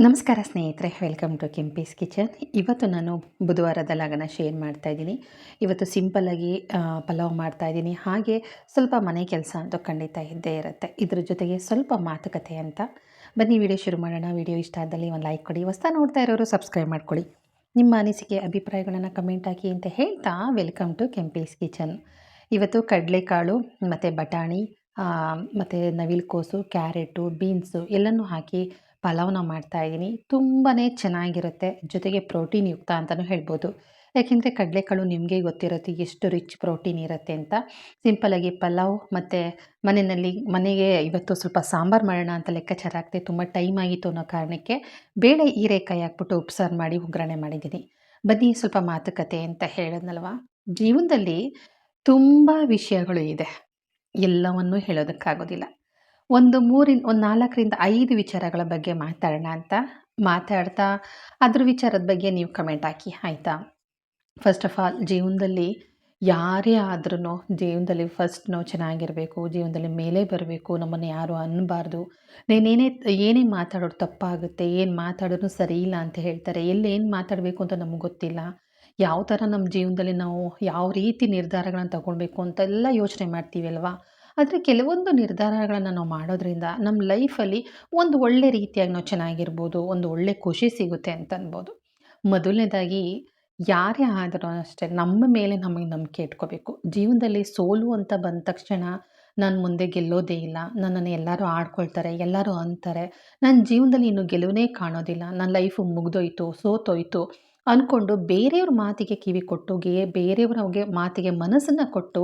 ನಮಸ್ಕಾರ ಸ್ನೇಹಿತರೆ, welcome to Kempee's kitchen. ಇವತ್ತು ನಾನು ಬುಧವಾರದ ಲಾಗನ ಶೇರ್ ಮಾಡ್ತಾಯಿದ್ದೀನಿ. ಇವತ್ತು ಸಿಂಪಲ್ಲಾಗಿ ಪಲಾವ್ ಮಾಡ್ತಾಯಿದ್ದೀನಿ. ಹಾಗೆ ಸ್ವಲ್ಪ ಮನೆ ಕೆಲಸ ಅಂತೂ ಖಂಡಿತ ಇದ್ದೇ ಇರುತ್ತೆ. ಇದ್ರ ಜೊತೆಗೆ ಸ್ವಲ್ಪ ಮಾತುಕತೆ ಅಂತ. ಬನ್ನಿ ವಿಡಿಯೋ ಶುರು ಮಾಡೋಣ. ವಿಡಿಯೋ ಇಷ್ಟ ಆದಲ್ಲಿ ಒಂದು ಲೈಕ್ ಕೊಡಿ. ಹೊಸ್ದಾಗಿ ನೋಡ್ತಾ ಇರೋರು ಸಬ್ಸ್ಕ್ರೈಬ್ ಮಾಡ್ಕೊಳ್ಳಿ. ನಿಮ್ಮ ಅನಿಸಿಕೆ ಅಭಿಪ್ರಾಯಗಳನ್ನು ಕಮೆಂಟ್ ಹಾಕಿ ಅಂತ ಹೇಳ್ತಾ ವೆಲ್ಕಮ್ ಟು ಕೆಂಪೀಸ್ ಕಿಚನ್. ಇವತ್ತು ಕಡಲೆಕಾಳು ಮತ್ತು ಬಟಾಣಿ ಮತ್ತು ನವಿಲುಕೋಸು, ಕ್ಯಾರೆಟು, ಬೀನ್ಸು ಎಲ್ಲನೂ ಹಾಕಿ ಪಲಾವ್ನ ಮಾಡ್ತಾಯಿದ್ದೀನಿ. ತುಂಬಾ ಚೆನ್ನಾಗಿರುತ್ತೆ, ಜೊತೆಗೆ ಪ್ರೋಟೀನ್ ಯುಕ್ತ ಅಂತಲೂ ಹೇಳ್ಬೋದು. ಯಾಕೆಂದರೆ ಕಡಲೆಕಾಳು ನಿಮಗೆ ಗೊತ್ತಿರುತ್ತೆ ಎಷ್ಟು ರಿಚ್ ಪ್ರೋಟೀನ್ ಇರುತ್ತೆ ಅಂತ. ಸಿಂಪಲ್ಲಾಗಿ ಪಲಾವ್ ಮತ್ತು ಮನೆಗೆ ಇವತ್ತು ಸ್ವಲ್ಪ ಸಾಂಬಾರು ಮಾಡೋಣ ಅಂತ ಲೆಕ್ಕಾಚಾರ ಆಗ್ತದೆ. ತುಂಬ ಟೈಮ್ ಆಗಿತ್ತು ಅನ್ನೋ ಕಾರಣಕ್ಕೆ ಬೇಳೆ ಹೀರೆಕಾಯಿ ಹಾಕ್ಬಿಟ್ಟು ಉಪ್ಸಾರು ಮಾಡಿ ಒಗ್ಗರಣೆ ಮಾಡಿದ್ದೀನಿ. ಬನ್ನಿ ಸ್ವಲ್ಪ ಮಾತುಕತೆ ಅಂತ ಹೇಳಿದ್ನಲ್ವ, ಜೀವನದಲ್ಲಿ ತುಂಬ ವಿಷಯಗಳು ಇದೆ, ಎಲ್ಲವನ್ನೂ ಹೇಳೋದಕ್ಕಾಗೋದಿಲ್ಲ. ಒಂದು 4ರಿಂದ 5 ವಿಚಾರಗಳ ಬಗ್ಗೆ ಮಾತಾಡೋಣ ಅಂತ ಮಾತಾಡ್ತಾ ಅದ್ರ ವಿಚಾರದ ಬಗ್ಗೆ ನೀವು ಕಮೆಂಟ್ ಹಾಕಿ, ಆಯಿತಾ? ಫಸ್ಟ್ ಆಫ್ ಆಲ್, ಜೀವನದಲ್ಲಿ ಯಾರೇ ಆದ್ರೂ ಜೀವನದಲ್ಲಿ ಫಸ್ಟ್ ನಾವು ಚೆನ್ನಾಗಿರಬೇಕು, ಜೀವನದಲ್ಲಿ ಮೇಲೆ ಬರಬೇಕು, ನಮ್ಮನ್ನು ಯಾರು ಅನ್ನಬಾರ್ದು. ಏನೇ ಮಾತಾಡೋದು ತಪ್ಪಾಗುತ್ತೆ, ಏನು ಮಾತಾಡೋದು ಸರಿ ಇಲ್ಲ ಅಂತ ಹೇಳ್ತಾರೆ. ಏನು ಮಾತಾಡಬೇಕು ಅಂತ ನಮ್ಗೆ ಗೊತ್ತಿಲ್ಲ. ಯಾವ ಥರ ನಮ್ಮ ಜೀವನದಲ್ಲಿ ನಾವು ಯಾವ ರೀತಿ ನಿರ್ಧಾರಗಳನ್ನು ತಗೊಳ್ಬೇಕು ಅಂತೆಲ್ಲ ಯೋಚನೆ ಮಾಡ್ತೀವಿ ಅಲ್ವಾ? ಆದರೆ ಕೆಲವೊಂದು ನಿರ್ಧಾರಗಳನ್ನು ನಾವು ಮಾಡೋದ್ರಿಂದ ನಮ್ಮ ಲೈಫಲ್ಲಿ ಒಂದು ಒಳ್ಳೆ ರೀತಿಯಾಗಿ ನಾವು ಚೆನ್ನಾಗಿರ್ಬೋದು, ಒಂದು ಒಳ್ಳೆ ಖುಷಿ ಸಿಗುತ್ತೆ ಅಂತ ಅನ್ಬೋದು. ಮೊದಲನೇದಾಗಿ, ಯಾರೇ ಆದರೂ ಅಷ್ಟೇ ನಮ್ಮ ಮೇಲೆ ನಮಗೆ ನಂಬಿಕೆ ಇಟ್ಕೋಬೇಕು. ಜೀವನದಲ್ಲಿ ಸೋಲು ಅಂತ ಬಂದ ತಕ್ಷಣ ನಾನು ಮುಂದೆ ಗೆಲ್ಲೋದೇ ಇಲ್ಲ, ನನ್ನನ್ನು ಎಲ್ಲರೂ ಆಡ್ಕೊಳ್ತಾರೆ, ಎಲ್ಲರೂ ಅಂತಾರೆ, ನನ್ನ ಜೀವನದಲ್ಲಿ ಇನ್ನು ಗೆಲುವೇ ಕಾಣೋದಿಲ್ಲ, ನನ್ನ ಲೈಫು ಮುಗಿದೋಯ್ತು, ಸೋತೋಯ್ತು ಅಂದ್ಕೊಂಡು ಬೇರೆಯವ್ರ ಮಾತಿಗೆ ಕಿವಿ ಕೊಟ್ಟು ಬೇರೆಯವ್ರಿಗೆ ಮಾತಿಗೆ ಮನಸ್ಸನ್ನು ಕೊಟ್ಟು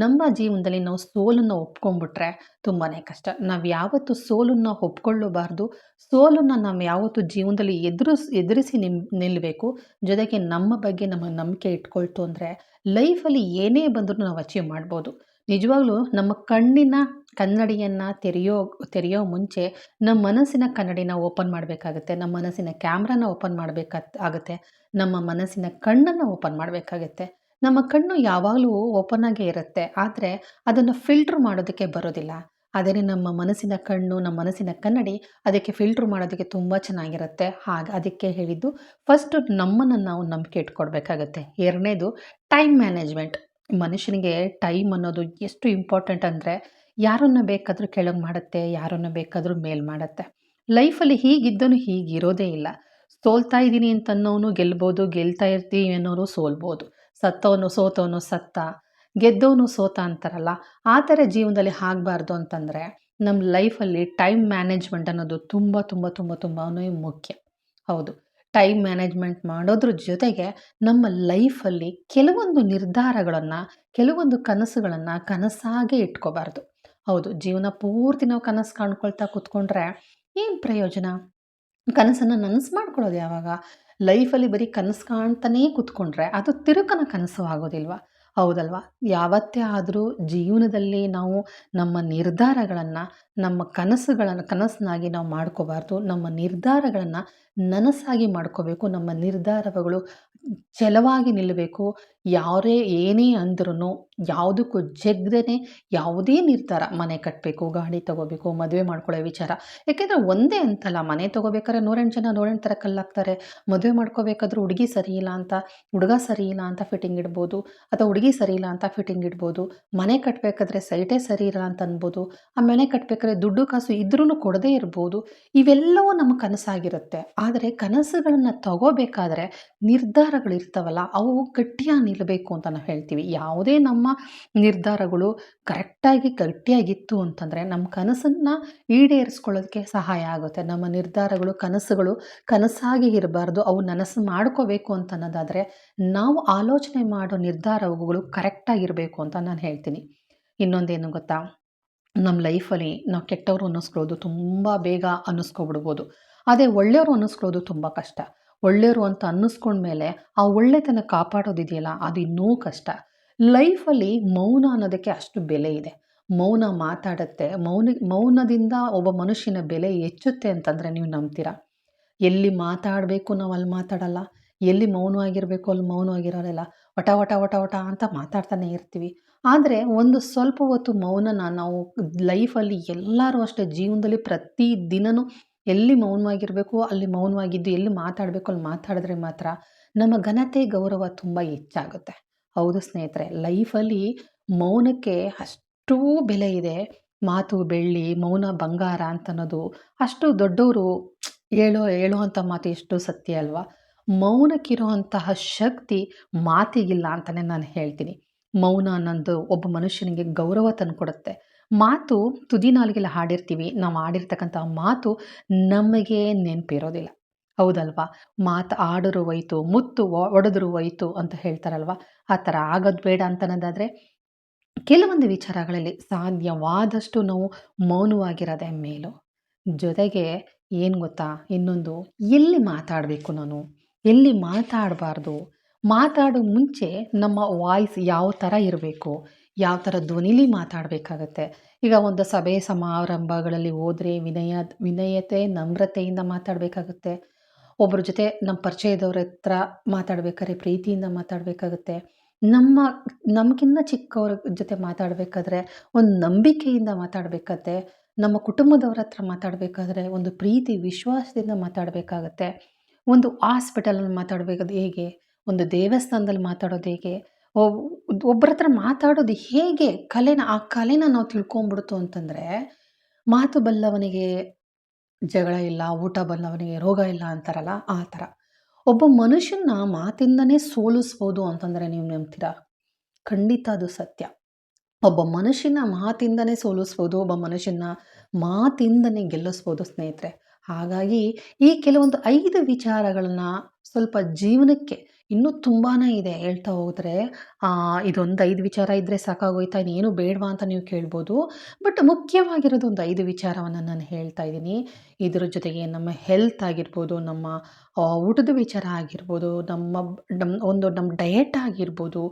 ನಮ್ಮ ಜೀವನದಲ್ಲಿ ನಾವು ಸೋಲನ್ನು ಒಪ್ಕೊಂಡ್ಬಿಟ್ರೆ ತುಂಬಾ ಕಷ್ಟ. ನಾವು ಯಾವತ್ತೂ ಸೋಲನ್ನು ಒಪ್ಕೊಳ್ಳಬಾರ್ದು. ಸೋಲನ್ನು ನಾವು ಯಾವತ್ತೂ ಜೀವನದಲ್ಲಿ ಎದುರಿಸಿ ನಿಲ್ಲಬೇಕು. ಜೊತೆಗೆ ನಮ್ಮ ಬಗ್ಗೆ ನಮಗೆ ನಂಬಿಕೆ ಇಟ್ಕೊಳ್ತು ಅಂದರೆ ಲೈಫಲ್ಲಿ ಏನೇ ಬಂದರೂ ನಾವು ಅಚೀವ್ ಮಾಡ್ಬೋದು. ನಿಜವಾಗ್ಲೂ ನಮ್ಮ ಕಣ್ಣಿನ ಕನ್ನಡಿಯನ್ನು ತೆರೆಯೋ ಮುಂಚೆ ನಮ್ಮ ಮನಸ್ಸಿನ ಕನ್ನಡಿನ ಓಪನ್ ಮಾಡಬೇಕಾಗುತ್ತೆ, ನಮ್ಮ ಮನಸ್ಸಿನ ಕ್ಯಾಮ್ರಾನ ಓಪನ್ ಮಾಡಬೇಕಾಗುತ್ತೆ, ನಮ್ಮ ಮನಸ್ಸಿನ ಕಣ್ಣನ್ನು ಓಪನ್ ಮಾಡಬೇಕಾಗುತ್ತೆ. ನಮ್ಮ ಕಣ್ಣು ಯಾವಾಗಲೂ ಓಪನ್ ಆಗೇ ಇರುತ್ತೆ, ಆದರೆ ಅದನ್ನು ಫಿಲ್ಟ್ರ್ ಮಾಡೋದಕ್ಕೆ ಬರೋದಿಲ್ಲ. ಆದರೆ ನಮ್ಮ ಮನಸ್ಸಿನ ಕಣ್ಣು, ನಮ್ಮ ಮನಸ್ಸಿನ ಕನ್ನಡಿ ಅದಕ್ಕೆ ಫಿಲ್ಟ್ರ್ ಮಾಡೋದಕ್ಕೆ ತುಂಬ ಚೆನ್ನಾಗಿರುತ್ತೆ. ಅದಕ್ಕೆ ಹೇಳಿದ್ದು, ಫಸ್ಟು ನಮ್ಮನ್ನು ನಾವು ನಂಬಿಕೆ ಇಟ್ಕೊಡ್ಬೇಕಾಗತ್ತೆ. ಎರಡನೇದು, ಟೈಮ್ ಮ್ಯಾನೇಜ್ಮೆಂಟ್. ಮನುಷ್ಯನಿಗೆ ಟೈಮ್ ಅನ್ನೋದು ಎಷ್ಟು ಇಂಪಾರ್ಟೆಂಟ್ ಅಂದರೆ, ಯಾರನ್ನು ಬೇಕಾದರೂ ಕೆಳಗೆ ಮಾಡುತ್ತೆ, ಯಾರನ್ನು ಬೇಕಾದರೂ ಮೇಲ್ ಮಾಡುತ್ತೆ. ಲೈಫಲ್ಲಿ ಹೀಗಿದ್ದನು ಹೀಗಿರೋದೇ ಇಲ್ಲ. ಸೋಲ್ತಾ ಇದ್ದೀನಿ ಅಂತನ್ನೋನು ಗೆಲ್ಬೋದು, ಗೆಲ್ತಾ ಇರ್ತೀವಿ ಅನ್ನೋರು ಸೋಲ್ಬೋದು. ಸೋತವನು ಸತ್ತ, ಗೆದ್ದವನು ಸೋತ ಅಂತಾರಲ್ಲ, ಆ ಥರ ಜೀವನದಲ್ಲಿ ಆಗಬಾರ್ದು ಅಂತಂದರೆ ನಮ್ಮ ಲೈಫಲ್ಲಿ ಟೈಮ್ ಮ್ಯಾನೇಜ್ಮೆಂಟ್ ಅನ್ನೋದು ತುಂಬ ತುಂಬ ತುಂಬ ತುಂಬಾ ಮುಖ್ಯ. ಹೌದು, ಟೈಮ್ ಮ್ಯಾನೇಜ್ಮೆಂಟ್ ಮಾಡೋದ್ರ ಜೊತೆಗೆ ನಮ್ಮ ಲೈಫಲ್ಲಿ ಕೆಲವೊಂದು ನಿರ್ಧಾರಗಳನ್ನು, ಕೆಲವೊಂದು ಕನಸುಗಳನ್ನು ಕನಸಾಗೇ ಇಟ್ಕೋಬಾರ್ದು. ಹೌದು, ಜೀವನ ಪೂರ್ತಿ ನಾವು ಕನಸು ಕಾಣ್ಕೊಳ್ತಾ ಕೂತ್ಕೊಂಡ್ರೆ ಏನು ಪ್ರಯೋಜನ? ಕನಸನ್ನು ನನಸು ಮಾಡ್ಕೊಳ್ಳೋದು ಯಾವಾಗ? ಲೈಫಲ್ಲಿ ಬರೀ ಕನಸು ಕಾಣ್ತಾನೇ ಕೂತ್ಕೊಂಡ್ರೆ ಅದು ತಿರುಕನ ಕನಸು ಆಗೋದಿಲ್ವಾ? ಹೌದಲ್ವಾ? ಯಾವತ್ತೇ ಆದರೂ ಜೀವನದಲ್ಲಿ ನಾವು ನಮ್ಮ ನಿರ್ಧಾರಗಳನ್ನು, ನಮ್ಮ ಕನಸನ್ನಾಗಿ ನಾವು ಮಾಡ್ಕೋಬಾರ್ದು. ನಮ್ಮ ನಿರ್ಧಾರಗಳನ್ನು ನನಸಾಗಿ ಮಾಡ್ಕೋಬೇಕು. ನಮ್ಮ ನಿರ್ಧಾರಗಳು ಛಲವಾಗಿ ನಿಲ್ಲಬೇಕು. ಏನೇ ಅಂದ್ರೂ ಯಾವುದಕ್ಕೂ ಜಗ್ದೇ ಯಾವುದೇ ನಿರ್ಧಾರ, ಮನೆ ಕಟ್ಟಬೇಕು, ಗಾಡಿ ತೊಗೋಬೇಕು, ಮದುವೆ ಮಾಡ್ಕೊಳ್ಳೋ ವಿಚಾರ. ಯಾಕೆಂದರೆ ಒಂದೇ ಅಂತಲ್ಲ, ಮನೆ ತೊಗೋಬೇಕಾದ್ರೆ 108 ಜನ 108 ಥರ ಕಲ್ಲಾಗ್ತಾರೆ. ಮದುವೆ ಮಾಡ್ಕೋಬೇಕಾದ್ರೂ ಹುಡುಗಿ ಸರಿಯಿಲ್ಲ ಅಂತ, ಹುಡುಗ ಸರಿಯಿಲ್ಲ ಅಂತ ಫಿಟ್ಟಿಂಗ್ ಇಡ್ಬೋದು, ಅಥವಾ ಹುಡುಗಿ ಸರಿಯಿಲ್ಲ ಅಂತ ಫಿಟ್ಟಿಂಗ್ ಇಡ್ಬೋದು. ಮನೆ ಕಟ್ಟಬೇಕಾದ್ರೆ ಸೈಟೇ ಸರಿ ಇಲ್ಲ ಅಂತ ಅನ್ಬೋದು. ಆ ಮನೆ ಕಟ್ಟಬೇಕಾದ್ರೆ ದುಡ್ಡು ಕಾಸು ಇದ್ರೂ ಕೊಡದೇ ಇರ್ಬೋದು. ಇವೆಲ್ಲವೂ ನಮ್ಮ ಕನಸಾಗಿರುತ್ತೆ. ಆದರೆ ಕನಸುಗಳನ್ನು ತಗೋಬೇಕಾದ್ರೆ ನಿರ್ಧಾರಗಳಿರ್ತಾವಲ್ಲ, ಅವು ಗಟ್ಟಿಯಾಗಿ ನಿಲ್ಲಬೇಕು ಅಂತ ನಾವು ಹೇಳ್ತೀವಿ. ಯಾವುದೇ ನಮ್ಮ ನಿರ್ಧಾರಗಳು ಗಟ್ಟಿಯಾಗಿತ್ತು ಅಂತಂದರೆ ನಮ್ಮ ಕನಸನ್ನು ಈಡೇರಿಸ್ಕೊಳ್ಳೋದಕ್ಕೆ ಸಹಾಯ ಆಗುತ್ತೆ. ನಮ್ಮ ನಿರ್ಧಾರಗಳು, ಕನಸುಗಳು ಕನಸಾಗಿ ಇರಬಾರ್ದು, ಅವು ನನಸು ಮಾಡ್ಕೋಬೇಕು ಅಂತ ಅನ್ನೋದಾದರೆ ನಾವು ಆಲೋಚನೆ ಮಾಡೋ ನಿರ್ಧಾರಗಳು ಕರೆಕ್ಟಾಗಿರಬೇಕು ಅಂತ ನಾನು ಹೇಳ್ತೀನಿ. ಇನ್ನೊಂದೇನು ಗೊತ್ತಾ? ನಮ್ಮ ಲೈಫಲ್ಲಿ ನಾವು ಕೆಟ್ಟವರು ಅನ್ನಿಸ್ಕೊಳ್ಳೋದು ತುಂಬ ಬೇಗ ಅನ್ನಿಸ್ಕೊಬಿಡ್ಬೋದು. ಅದೇ ಒಳ್ಳೆಯವರು ಅನ್ನಿಸ್ಕೊಳ್ಳೋದು ತುಂಬ ಕಷ್ಟ. ಒಳ್ಳೆಯವರು ಅಂತ ಅನ್ನಿಸ್ಕೊಂಡ್ಮೇಲೆ ಆ ಒಳ್ಳೆತನ ಕಾಪಾಡೋದಿದೆಯಲ್ಲ, ಅದು ಇನ್ನೂ ಕಷ್ಟ. ಲೈಫಲ್ಲಿ ಮೌನ ಅನ್ನೋದಕ್ಕೆ ಅಷ್ಟು ಬೆಲೆ ಇದೆ. ಮೌನ ಮಾತಾಡುತ್ತೆ. ಮೌನದಿಂದ ಒಬ್ಬ ಮನುಷ್ಯನ ಬೆಲೆ ಹೆಚ್ಚುತ್ತೆ ಅಂತಂದರೆ ನೀವು ನಂಬ್ತೀರಾ? ಎಲ್ಲಿ ಮಾತಾಡಬೇಕು ನಾವು ಅಲ್ಲಿ ಮಾತಾಡಲ್ಲ, ಎಲ್ಲಿ ಮೌನವಾಗಿರಬೇಕು ಅಲ್ಲಿ ಮೌನವಾಗಿರೋಲ್ಲ. ವಟ ವಟ ವಟ ವಟ ಅಂತ ಮಾತಾಡ್ತಾನೆ ಇರ್ತೀವಿ. ಆದರೆ ಒಂದು ಸ್ವಲ್ಪ ಹೊತ್ತು ಮೌನನ ನಾವು ಲೈಫಲ್ಲಿ ಎಲ್ಲರೂ ಅಷ್ಟೇ ಜೀವನದಲ್ಲಿ ಪ್ರತಿ ದಿನವೂ ಎಲ್ಲಿ ಮೌನವಾಗಿರಬೇಕು ಅಲ್ಲಿ ಮೌನವಾಗಿದ್ದು, ಎಲ್ಲಿ ಮಾತಾಡಬೇಕು ಅಲ್ಲಿ ಮಾತಾಡಿದ್ರೆ ಮಾತ್ರ ನಮ್ಮ ಘನತೆ, ಗೌರವ ತುಂಬ ಹೆಚ್ಚಾಗುತ್ತೆ. ಹೌದು ಸ್ನೇಹಿತರೆ, ಲೈಫಲ್ಲಿ ಮೌನಕ್ಕೆ ಅಷ್ಟೂ ಬೆಲೆ ಇದೆ. ಮಾತು ಬೆಳ್ಳಿ, ಮೌನ ಬಂಗಾರ ಅಂತನ್ನೋದು ಅಷ್ಟು ದೊಡ್ಡವರು ಹೇಳುವಂಥ ಮಾತು ಎಷ್ಟು ಸತ್ಯ ಅಲ್ವಾ? ಮೌನಕ್ಕಿರುವಂತಹ ಶಕ್ತಿ ಮಾತಿಗಿಲ್ಲ ಅಂತಲೇ ನಾನು ಹೇಳ್ತೀನಿ. ಮೌನ ಅನ್ನೋದು ಒಬ್ಬ ಮನುಷ್ಯನಿಗೆ ಗೌರವ ತಂದುಕೊಡುತ್ತೆ. ಮಾತು ತುದಿ ನಾಲಿಗೆಯಲ್ಲಿ ಹಾಡಿರ್ತೀವಿ. ನಾವು ಆಡಿರ್ತಕ್ಕಂಥ ಮಾತು ನಮಗೆ ನೆನಪಿರೋದಿಲ್ಲ. ಹೌದಲ್ವಾ? ಮಾತು ಆಡಿದ್ರು ಹೋಯ್ತು, ಮುತ್ತು ಒಡೆದ್ರು ಹೋಯ್ತು ಅಂತ ಹೇಳ್ತಾರಲ್ವಾ? ಆ ಥರ ಆಗೋದು ಬೇಡ ಅಂತನ್ನೋದಾದರೆ ಕೆಲವೊಂದು ವಿಚಾರಗಳಲ್ಲಿ ಸಾಧ್ಯವಾದಷ್ಟು ನಾವು ಮೌನವಾಗಿರೋದೇ ಮೇಲು. ಜೊತೆಗೆ ಏನು ಗೊತ್ತಾ? ಇನ್ನೊಂದು, ಎಲ್ಲಿ ಮಾತಾಡಬೇಕು ನಾನು? ಎಲ್ಲಿ ಮಾತಾಡಬಾರ್ದು? ಮಾತಾಡೋ ಮುಂಚೆ ನಮ್ಮ ವಾಯ್ಸ್ ಯಾವ ಥರ ಇರಬೇಕು? ಯಾವ ಥರ ಧ್ವನಿಲಿ ಮಾತಾಡಬೇಕಾಗತ್ತೆ? ಈಗ ಒಂದು ಸಭೆ ಸಮಾರಂಭಗಳಲ್ಲಿ ಹೋದ್ರೆ ವಿನಯತೆ, ನಮ್ರತೆಯಿಂದ ಮಾತಾಡಬೇಕಾಗುತ್ತೆ. ಒಬ್ಬರ ಜೊತೆ ನಮ್ಮ ಪರಿಚಯದವ್ರ ಹತ್ರ ಮಾತಾಡ್ಬೇಕಾದ್ರೆ ಪ್ರೀತಿಯಿಂದ ಮಾತಾಡಬೇಕಾಗುತ್ತೆ. ನಮ್ಮ ನಮಗಿನ್ನ ಚಿಕ್ಕವ್ರ ಜೊತೆ ಮಾತಾಡಬೇಕಾದ್ರೆ ಒಂದು ನಂಬಿಕೆಯಿಂದ ಮಾತಾಡಬೇಕಾಗತ್ತೆ. ನಮ್ಮ ಕುಟುಂಬದವ್ರ ಹತ್ರ ಮಾತಾಡಬೇಕಾದ್ರೆ ಒಂದು ಪ್ರೀತಿ, ವಿಶ್ವಾಸದಿಂದ ಮಾತಾಡಬೇಕಾಗತ್ತೆ. ಒಂದು ಹಾಸ್ಪಿಟಲಲ್ಲಿ ಮಾತಾಡಬೇಕಾದ್ರೆ ಹೇಗೆ? ಒಂದು ದೇವಸ್ಥಾನದಲ್ಲಿ ಮಾತಾಡೋದು ಹೇಗೆ? ಒಬ್ ಒಬ್ರ ಹತ್ರ ಮಾತಾಡೋದು ಹೇಗೆ? ಆ ಕಲೆನ ನಾವು ತಿಳ್ಕೊಂಬಿಡ್ತು ಅಂತಂದರೆ, ಮಾತು ಬಲ್ಲವನಿಗೆ ಜಗಳ ಇಲ್ಲ, ಊಟ ಬಲ್ಲವನಿಗೆ ರೋಗ ಇಲ್ಲ ಅಂತಾರಲ್ಲ, ಆ ಥರ. ಒಬ್ಬ ಮನುಷ್ಯನ್ನ ಮಾತಿಂದನೇ ಸೋಲಿಸ್ಬೋದು ಅಂತಂದರೆ ನೀವು ನಂಬ್ತೀರಾ? ಖಂಡಿತ ಅದು ಸತ್ಯ. ಒಬ್ಬ ಮನುಷ್ಯನ ಮಾತಿಂದನೇ ಸೋಲಿಸ್ಬೋದು, ಒಬ್ಬ ಮನುಷ್ಯನ ಮಾತಿಂದನೇ ಗೆಲ್ಲಿಸ್ಬೋದು ಸ್ನೇಹಿತರೆ. ಹಾಗಾಗಿ ಈ ಕೆಲವೊಂದು 5 ವಿಚಾರಗಳನ್ನ ಸ್ವಲ್ಪ ಜೀವನಕ್ಕೆ ಇನ್ನೂ ತುಂಬಾ ಇದೆ ಹೇಳ್ತಾ ಹೋದರೆ. ಇದೊಂದು 5 ವಿಚಾರ ಇದ್ದರೆ ಸಾಕಾಗೋಯ್ತಾ, ಇನ್ನೇನು ಬೇಡವಾ ಅಂತ ನೀವು ಕೇಳ್ಬೋದು. ಬಟ್ ಮುಖ್ಯವಾಗಿರೋದು ಒಂದು 5 ವಿಚಾರವನ್ನು ನಾನು ಹೇಳ್ತಾ ಇದ್ದೀನಿ. ಇದರ ಜೊತೆಗೆ ನಮ್ಮ ಹೆಲ್ತ್ ಆಗಿರ್ಬೋದು, ನಮ್ಮ ಊಟದ ವಿಚಾರ ಆಗಿರ್ಬೋದು, ನಮ್ಮ ಡಯಟ್ ಆಗಿರ್ಬೋದು,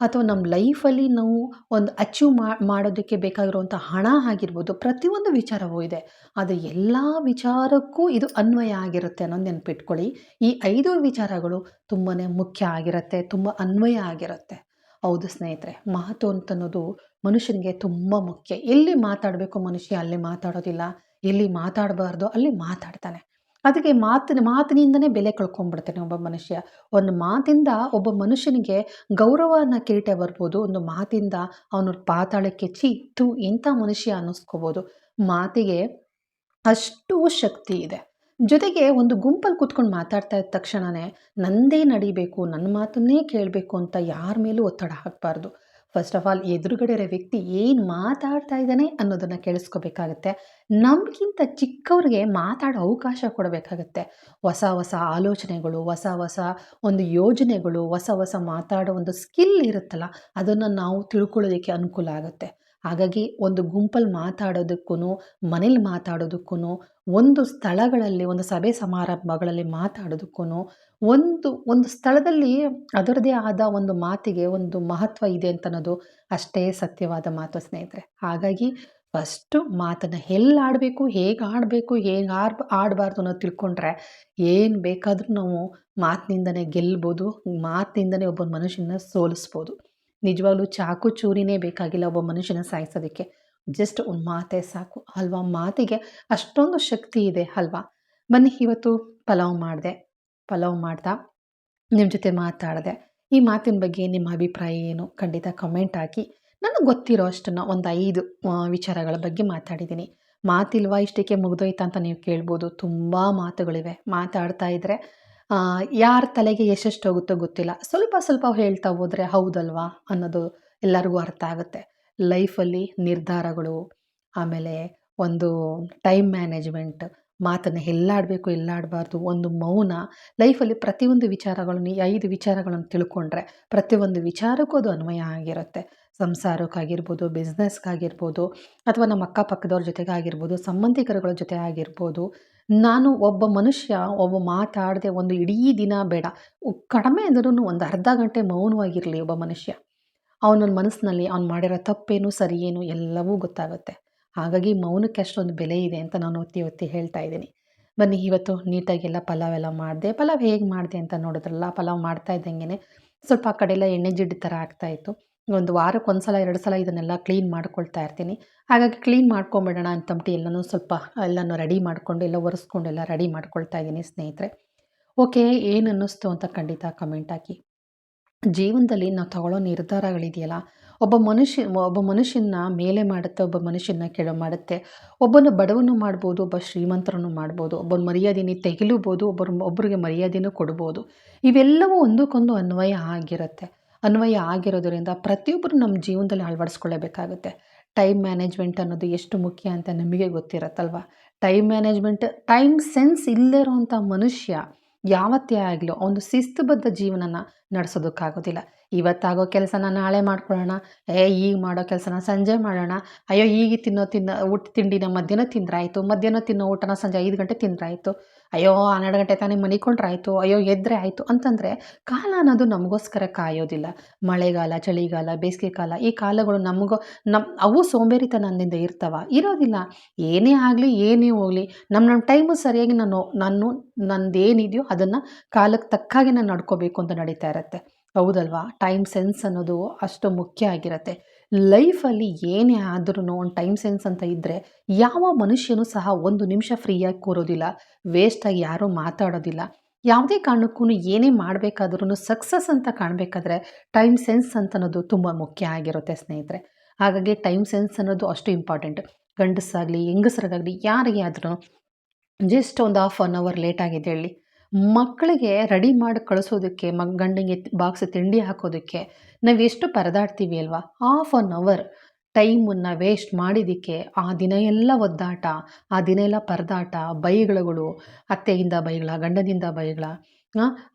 ಅಥವಾ ನಮ್ಮ ಲೈಫಲ್ಲಿ ನಾವು ಒಂದು ಅಚೀವ್ ಮಾಡೋದಕ್ಕೆ ಬೇಕಾಗಿರುವಂಥ ಹಣ ಆಗಿರ್ಬೋದು, ಪ್ರತಿಯೊಂದು ವಿಚಾರವೂ ಇದೆ. ಅದು ಎಲ್ಲ ವಿಚಾರಕ್ಕೂ ಇದು ಅನ್ವಯ ಆಗಿರುತ್ತೆ ಅನ್ನೋದು ನೆನಪಿಟ್ಕೊಳ್ಳಿ. ಈ 5 ವಿಚಾರಗಳು ತುಂಬಾ ಮುಖ್ಯ ಆಗಿರುತ್ತೆ, ತುಂಬ ಅನ್ವಯ ಆಗಿರುತ್ತೆ. ಹೌದು ಸ್ನೇಹಿತರೆ, ಮಾತು ಅಂತನ್ನೋದು ಮನುಷ್ಯನಿಗೆ ತುಂಬ ಮುಖ್ಯ. ಎಲ್ಲಿ ಮಾತಾಡಬೇಕು ಮನುಷ್ಯ ಅಲ್ಲಿ ಮಾತಾಡೋದಿಲ್ಲ, ಎಲ್ಲಿ ಮಾತಾಡಬಾರ್ದು ಅಲ್ಲಿ ಮಾತಾಡ್ತಾನೆ. ಅದಕ್ಕೆ ಮಾತಿನಿಂದನೇ ಬೆಲೆ ಕಳ್ಕೊಂಡ್ಬಿಡ್ತಾನೆ ಒಬ್ಬ ಮನುಷ್ಯ. ಒಂದು ಮಾತಿಂದ ಒಬ್ಬ ಮನುಷ್ಯನಿಗೆ ಗೌರವನ ಕಿರೀಟ ಬರ್ಬೋದು, ಒಂದು ಮಾತಿಂದ ಅವನು ಪಾತಾಳಕ್ಕೆ ಥು ಇಂಥ ಮನುಷ್ಯ ಅನ್ನಿಸ್ಕೋಬೋದು. ಮಾತಿಗೆ ಅಷ್ಟು ಶಕ್ತಿ ಇದೆ. ಜೊತೆಗೆ ಒಂದು ಗುಂಪಲ್ಲಿ ಕೂತ್ಕೊಂಡು ಮಾತಾಡ್ತಾ ಇದ್ದ ತಕ್ಷಣವೇ ನಂದೇ ನಡಿಬೇಕು, ನನ್ನ ಮಾತನ್ನೇ ಕೇಳಬೇಕು ಅಂತ ಯಾರ ಮೇಲೂ ಒತ್ತಡ ಹಾಕಬಾರ್ದು. ಫಸ್ಟ್ ಆಫ್ ಆಲ್ ಎದುರುಗಡೆ ಇರೋ ವ್ಯಕ್ತಿ ಏನು ಮಾತಾಡ್ತಾ ಇದ್ದಾನೆ ಅನ್ನೋದನ್ನು ಕೇಳಿಸ್ಕೋಬೇಕಾಗತ್ತೆ. ನಮಗಿಂತ ಚಿಕ್ಕವ್ರಿಗೆ ಮಾತಾಡೋ ಅವಕಾಶ ಕೊಡಬೇಕಾಗತ್ತೆ. ಹೊಸ ಹೊಸ ಆಲೋಚನೆಗಳು, ಹೊಸ ಹೊಸ ಒಂದು ಯೋಜನೆಗಳು, ಹೊಸ ಹೊಸ ಮಾತಾಡೋ ಒಂದು ಸ್ಕಿಲ್ ಇರುತ್ತಲ್ಲ, ಅದನ್ನು ನಾವು ತಿಳ್ಕೊಳ್ಳೋದಕ್ಕೆ ಅನುಕೂಲ ಆಗುತ್ತೆ. ಹಾಗಾಗಿ ಒಂದು ಗುಂಪಲ್ಲಿ ಮಾತಾಡೋದಕ್ಕೂ, ಮನೇಲಿ ಮಾತಾಡೋದಕ್ಕೂ, ಒಂದು ಸ್ಥಳಗಳಲ್ಲಿ ಒಂದು ಸಭೆ ಸಮಾರಂಭಗಳಲ್ಲಿ ಮಾತಾಡೋದಕ್ಕೂ, ಒಂದು ಸ್ಥಳದಲ್ಲಿ ಅದರದೇ ಆದ ಒಂದು ಮಾತಿಗೆ ಒಂದು ಮಹತ್ವ ಇದೆ ಅಂತ ಅನ್ನೋದು ಅಷ್ಟೇ ಸತ್ಯವಾದ ಮಾತು ಸ್ನೇಹಿತರೆ. ಹಾಗಾಗಿ ಫಸ್ಟು ಮಾತನ್ನು ಎಲ್ಲಾಡಬೇಕು, ಹೇಗೆ ಆಡಬೇಕು, ಹೇಗೆ ಆಡಬಾರ್ದು ಅನ್ನೋದು ತಿಳ್ಕೊಂಡ್ರೆ ಏನು ಬೇಕಾದರೂ ನಾವು ಮಾತಿನಿಂದನೇ ಗೆಲ್ಬೋದು, ಮಾತಿನಿಂದನೇ ಒಬ್ಬ ಮನುಷ್ಯನ ಸೋಲಿಸ್ಬೋದು. ನಿಜವಾಗ್ಲೂ ಚಾಕು ಚೂರಿನೇ ಬೇಕಾಗಿಲ್ಲ ಒಬ್ಬ ಮನುಷ್ಯನ ಸಾಯಿಸೋದಕ್ಕೆ. ಜಸ್ಟ್ ಒಂದು ಮಾತೇ ಸಾಕು ಅಲ್ವಾ? ಮಾತಿಗೆ ಅಷ್ಟೊಂದು ಶಕ್ತಿ ಇದೆ ಅಲ್ವಾ? ಬನ್ನಿ, ಇವತ್ತು ಪಲಾವ್ ಮಾಡ್ತಾ ನಿಮ್ಮ ಜೊತೆ ಮಾತಾಡಿದೆ. ಈ ಮಾತಿನ ಬಗ್ಗೆ ನಿಮ್ಮ ಅಭಿಪ್ರಾಯ ಏನು? ಖಂಡಿತ ಕಮೆಂಟ್ ಹಾಕಿ. ನನಗೆ ಗೊತ್ತಿರೋ ಅಷ್ಟನ್ನು ಒಂದು 5 ವಿಚಾರಗಳ ಬಗ್ಗೆ ಮಾತಾಡಿದ್ದೀನಿ. ಮಾತಿಲ್ವಾ ಇಷ್ಟಕ್ಕೆ ಮುಗಿದೋಯ್ತಾ ಅಂತ ನೀವು ಕೇಳ್ಬೋದು. ತುಂಬ ಮಾತುಗಳಿವೆ. ಮಾತಾಡ್ತಾ ಇದ್ದರೆ ಯಾರ ತಲೆಗೆ ಎಷ್ಟೆಷ್ಟು ಹೋಗುತ್ತೋ ಗೊತ್ತಿಲ್ಲ. ಸ್ವಲ್ಪ ಸ್ವಲ್ಪ ಹೇಳ್ತಾ ಹೋದರೆ ಹೌದಲ್ವಾ ಅನ್ನೋದು ಎಲ್ಲರಿಗೂ ಅರ್ಥ ಆಗುತ್ತೆ. ಲೈಫಲ್ಲಿ ನಿರ್ಧಾರಗಳು, ಆಮೇಲೆ ಒಂದು ಟೈಮ್ ಮ್ಯಾನೇಜ್ಮೆಂಟ್, ಮಾತನ್ನು ಎಲ್ಲಾಡಬೇಕು ಎಲ್ಲಾಡಬಾರ್ದು, ಒಂದು ಮೌನ, ಲೈಫಲ್ಲಿ ಪ್ರತಿಯೊಂದು ವಿಚಾರಗಳನ್ನು, ಈ 5 ವಿಚಾರಗಳನ್ನು ತಿಳ್ಕೊಂಡ್ರೆ ಪ್ರತಿಯೊಂದು ವಿಚಾರಕ್ಕೂ ಅದು ಅನ್ವಯ ಆಗಿರುತ್ತೆ. ಸಂಸಾರಕ್ಕಾಗಿರ್ಬೋದು, ಬಿಸ್ನೆಸ್ಗಾಗಿರ್ಬೋದು, ಅಥವಾ ನಮ್ಮ ಅಕ್ಕಪಕ್ಕದವ್ರ ಜೊತೆಗಾಗಿರ್ಬೋದು, ಸಂಬಂಧಿಕರುಗಳ ಜೊತೆ ಆಗಿರ್ಬೋದು. ನಾನು ಒಬ್ಬ ಮನುಷ್ಯ ಮಾತಾಡದೆ ಒಂದು ಇಡೀ ದಿನ ಬೇಡ, ಕಡಿಮೆ ಅಂದ್ರೂ ಒಂದು ಅರ್ಧ ಗಂಟೆ ಮೌನವಾಗಿರಲಿ ಒಬ್ಬ ಮನುಷ್ಯ. ಅವನ ಮನಸ್ಸಿನಲ್ಲಿ ಅವ್ನು ಮಾಡಿರೋ ತಪ್ಪೇನು ಸರಿಯೇನು ಎಲ್ಲವೂ ಗೊತ್ತಾಗುತ್ತೆ. ಹಾಗಾಗಿ ಮೌನಕ್ಕೆ ಅಷ್ಟೊಂದು ಬೆಲೆ ಇದೆ ಅಂತ ನಾನು ಒತ್ತಿ ಒತ್ತಿ ಹೇಳ್ತಾ ಇದ್ದೀನಿ. ಬನ್ನಿ, ಇವತ್ತು ನೀಟಾಗೆಲ್ಲ ಪಲಾವ್ ಮಾಡಿದೆ. ಪಲಾವ್ ಹೇಗೆ ಮಾಡಿದೆ ಅಂತ ನೋಡಿದ್ರಲ್ಲ, ಪಲಾವ್ ಮಾಡ್ತಾ ಇದ್ದಂಗೆ ಸ್ವಲ್ಪ ಆ ಕಡೆ ಎಲ್ಲ ಎಣ್ಣೆ ಜಿಡ್ಡು ಥರ ಆಗ್ತಾಯಿತ್ತು. ಒಂದು ವಾರಕ್ಕೆ 1 ಸಲ 2 ಸಲ ಇದನ್ನೆಲ್ಲ ಕ್ಲೀನ್ ಮಾಡ್ಕೊಳ್ತಾ ಇರ್ತೀನಿ. ಹಾಗಾಗಿ ಕ್ಲೀನ್ ಮಾಡ್ಕೊಂಬಿಡೋಣ ಅಂತಂದ್ಬಿಟ್ಟು ಎಲ್ಲನೂ ಸ್ವಲ್ಪ ಎಲ್ಲನೂ ರೆಡಿ ಮಾಡಿಕೊಂಡು ಎಲ್ಲ ಒರೆಸ್ಕೊಂಡು ಎಲ್ಲ ರೆಡಿ ಮಾಡ್ಕೊಳ್ತಾ ಇದ್ದೀನಿ ಸ್ನೇಹಿತರೆ. ಓಕೆ, ಏನು ಅನ್ನಿಸ್ತು ಅಂತ ಖಂಡಿತ ಕಮೆಂಟ್ ಹಾಕಿ. ಜೀವನದಲ್ಲಿ ನಾವು ತಗೊಳ್ಳೋ ನಿರ್ಧಾರಗಳಿದೆಯಲ್ಲ, ಒಬ್ಬ ಮನುಷ್ಯನ ಮೇಲೆ ಮಾಡುತ್ತೆ, ಒಬ್ಬ ಮನುಷ್ಯನ ಕೆಳ ಮಾಡುತ್ತೆ. ಒಬ್ಬನ ಬಡವನು ಮಾಡ್ಬೋದು, ಒಬ್ಬ ಶ್ರೀಮಂತರನ್ನು ಮಾಡ್ಬೋದು, ಒಬ್ಬನ ಮರ್ಯಾದೆನ ತೆಗಿಲೂಬೋದು, ಒಬ್ಬರಿಗೆ ಮರ್ಯಾದೆನೂ ಕೊಡ್ಬೋದು. ಇವೆಲ್ಲವೂ ಒಂದಕ್ಕೊಂದು ಅನ್ವಯ ಆಗಿರೋದರಿಂದ ಪ್ರತಿಯೊಬ್ಬರು ನಮ್ಮ ಜೀವನದಲ್ಲಿ ಅಳವಡಿಸ್ಕೊಳ್ಳೇಬೇಕಾಗುತ್ತೆ. ಟೈಮ್ ಮ್ಯಾನೇಜ್ಮೆಂಟ್ ಅನ್ನೋದು ಎಷ್ಟು ಮುಖ್ಯ ಅಂತ ನಮಗೆ ಗೊತ್ತಿರತ್ತಲ್ವ. ಟೈಮ್ ಸೆನ್ಸ್ ಇಲ್ಲದೇ ಇರೋವಂಥ ಮನುಷ್ಯ ಯಾವತ್ತೇ ಆಗಲಿ ಒಂದು ಶಿಸ್ತುಬದ್ಧ ಜೀವನನ ನಡೆಸೋದಕ್ಕಾಗೋದಿಲ್ಲ. ಇವತ್ತಾಗೋ ಕೆಲಸನ ನಾಳೆ ಮಾಡ್ಕೊಳ್ಳೋಣ, ಈಗ ಮಾಡೋ ಕೆಲಸನ ಸಂಜೆ ಮಾಡೋಣ, ಅಯ್ಯೋ ಈಗ ತಿಂಡಿನ ಮಧ್ಯಾಹ್ನ ತಿಂದ್ರಾಯ್ತು, ಮಧ್ಯಾಹ್ನ ತಿನ್ನೋ ಊಟನ ಸಂಜೆ 5 ಗಂಟೆ ತಿಂದ್ರಾಯ್ತು, ಅಯ್ಯೋ 12 ಗಂಟೆ ತಾನೇ ಮನಿಕೊಂಡ್ರಾಯ್ತು, ಅಯ್ಯೋ ಎದ್ರೆ ಆಯಿತು ಅಂತಂದರೆ ಕಾಲ ಅನ್ನೋದು ನಮಗೋಸ್ಕರ ಕಾಯೋದಿಲ್ಲ. ಮಳೆಗಾಲ, ಚಳಿಗಾಲ, ಬೇಸಿಗೆ ಕಾಲ, ಈ ಕಾಲಗಳು ಅವು ಸೋಂಬೇರಿತನದಿಂದ ಇರೋದಿಲ್ಲ. ಏನೇ ಆಗಲಿ ಏನೇ ಹೋಗಲಿ ನಮ್ಮ ಟೈಮು ಸರಿಯಾಗಿ ನಂದೇನಿದೆಯೋ ಅದನ್ನು ಕಾಲಕ್ಕೆ ತಕ್ಕಾಗೆ ನಾನು ನಡ್ಕೋಬೇಕು ಅಂತ ನಡೀತಾ ಇರುತ್ತೆ. ಹೌದಲ್ವಾ? ಟೈಮ್ ಸೆನ್ಸ್ ಅನ್ನೋದು ಅಷ್ಟು ಮುಖ್ಯ ಆಗಿರುತ್ತೆ. ಲೈಫಲ್ಲಿ ಏನೇ ಆದ್ರೂ ಒಂದು ಟೈಮ್ ಸೆನ್ಸ್ ಅಂತ ಇದ್ದರೆ ಯಾವ ಮನುಷ್ಯನೂ ಸಹ 1 ನಿಮಿಷ ಫ್ರೀಯಾಗಿ ಕೂರೋದಿಲ್ಲ, ವೇಸ್ಟಾಗಿ ಯಾರೂ ಮಾತಾಡೋದಿಲ್ಲ. ಯಾವುದೇ ಕಾರಣಕ್ಕೂ ಏನೇ ಮಾಡಬೇಕಾದ್ರೂ ಸಕ್ಸಸ್ ಅಂತ ಕಾಣಬೇಕಾದ್ರೆ ಟೈಮ್ ಸೆನ್ಸ್ ಅಂತ ಅನ್ನೋದು ತುಂಬ ಮುಖ್ಯ ಆಗಿರುತ್ತೆ ಸ್ನೇಹಿತರೆ. ಹಾಗಾಗಿ ಟೈಮ್ ಸೆನ್ಸ್ ಅನ್ನೋದು ಅಷ್ಟು ಇಂಪಾರ್ಟೆಂಟ್. ಗಂಡಸಾಗಲಿ ಹೆಂಗಸರಿಗಾಗಲಿ ಯಾರಿಗೆ ಆದ್ರೂ ಜಸ್ಟ್ ಒಂದು ಹಾಫ್ ಆನ್ ಅವರ್ ಲೇಟಾಗಿದೆ ಹೇಳಿ, ಮಕ್ಕಳಿಗೆ ರೆಡಿ ಮಾಡಿ ಕಳಿಸೋದಕ್ಕೆ, ಗಂಡನಿಗೆ ಬಾಕ್ಸ್ ತಿಂಡಿ ಹಾಕೋದಕ್ಕೆ ನಾವು ಎಷ್ಟು ಪರದಾಡ್ತೀವಿ ಅಲ್ವಾ. ಹಾಫ್ ಆನ್ ಅವರ್ ಟೈಮನ್ನು ವೇಸ್ಟ್ ಮಾಡಿದ್ದಕ್ಕೆ ಆ ದಿನ ಎಲ್ಲ ಒದ್ದಾಟ, ಆ ದಿನ ಎಲ್ಲ ಪರದಾಟ, ಬೈಗಳುಗಳು, ಅತ್ತೆಯಿಂದ ಬೈಗಳ, ಗಂಡನಿಂದ ಬೈಗಳ,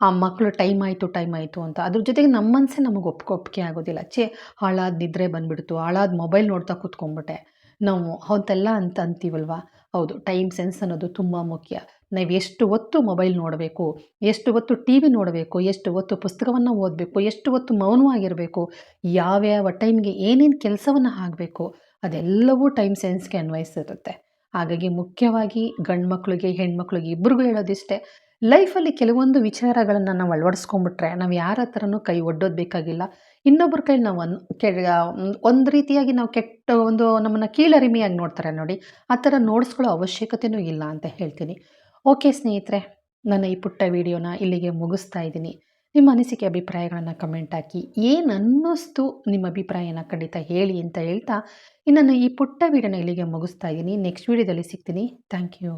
ಆ ಮಕ್ಕಳು ಟೈಮ್ ಆಯಿತು ಅಂತ. ಅದ್ರ ಜೊತೆಗೆ ನಮ್ಮ ಮನಸ್ಸೇ ನಮಗೆ ಒಪ್ಪಿಗೆ ಆಗೋದಿಲ್ಲ. ಹಾಳಾದ ನಿದ್ರೆ ಬಂದುಬಿಡ್ತು, ಹಾಳಾದ ಮೊಬೈಲ್ ನೋಡ್ತಾ ಕೂತ್ಕೊಂಡ್ಬಿಟ್ಟೆ ನಾವು ಅಂತೆಲ್ಲ ಅಂತೀವಲ್ವ. ಹೌದು, ಟೈಮ್ ಸೆನ್ಸ್ ಅನ್ನೋದು ತುಂಬ ಮುಖ್ಯ. ನಾವು ಎಷ್ಟು ಹೊತ್ತು ಮೊಬೈಲ್ ನೋಡಬೇಕು, ಎಷ್ಟು ಹೊತ್ತು ಟಿ ವಿ ನೋಡಬೇಕು, ಎಷ್ಟು ಹೊತ್ತು ಪುಸ್ತಕವನ್ನು ಓದಬೇಕು, ಎಷ್ಟು ಹೊತ್ತು ಮೌನವಾಗಿರಬೇಕು, ಯಾವ್ಯಾವ ಟೈಮ್ಗೆ ಏನೇನು ಕೆಲಸವನ್ನು ಆಗಬೇಕು, ಅದೆಲ್ಲವೂ ಟೈಮ್ ಸೆನ್ಸ್ಗೆ ಅನ್ವಯಿಸಿರುತ್ತೆ. ಹಾಗಾಗಿ ಮುಖ್ಯವಾಗಿ ಗಂಡು ಮಕ್ಕಳಿಗೆ ಹೆಣ್ಮಕ್ಳಿಗೆ ಇಬ್ಬರಿಗೂ ಹೇಳೋದಿಷ್ಟೇ, ಲೈಫಲ್ಲಿ ಕೆಲವೊಂದು ವಿಚಾರಗಳನ್ನು ನಾವು ಅಳವಡಿಸ್ಕೊಂಡ್ಬಿಟ್ರೆ ನಾವು ಯಾರ ಹತ್ರನೂ ಕೈ ಒಡ್ಡೋದು ಬೇಕಾಗಿಲ್ಲ. ಇನ್ನೊಬ್ಬರ ಕೈಲಿ ನಾವು ಒಂದು ರೀತಿಯಾಗಿ ನಾವು ನಮ್ಮನ್ನು ಕೀಳರಿಮೆಯಾಗಿ ನೋಡ್ತಾರೆ ನೋಡಿ, ಆ ಥರ ನೋಡಿಸ್ಕೊಳ್ಳೋ ಅವಶ್ಯಕತೆಯೂ ಇಲ್ಲ ಅಂತ ಹೇಳ್ತೀನಿ. ಓಕೆ ಸ್ನೇಹಿತರೆ, ನನ್ನ ಈ ಪುಟ್ಟ ವಿಡಿಯೋನ ಇಲ್ಲಿಗೆ ಮುಗಿಸ್ತಾ ಇದ್ದೀನಿ. ನಿಮ್ಮ ಅನಿಸಿಕೆ ಅಭಿಪ್ರಾಯಗಳನ್ನು ಕಮೆಂಟ್ ಹಾಕಿ. ಏನು ಅನ್ನಿಸ್ತು ನಿಮ್ಮ ಅಭಿಪ್ರಾಯನ ಖಂಡಿತ ಹೇಳಿ ಅಂತ ಹೇಳ್ತಾ, ಈ ಪುಟ್ಟ ವಿಡಿಯೋನ ಇಲ್ಲಿಗೆ ಮುಗಿಸ್ತಾ ಇದ್ದೀನಿ. ನೆಕ್ಸ್ಟ್ ವಿಡಿಯೋದಲ್ಲಿ ಸಿಗ್ತೀನಿ. Thank you.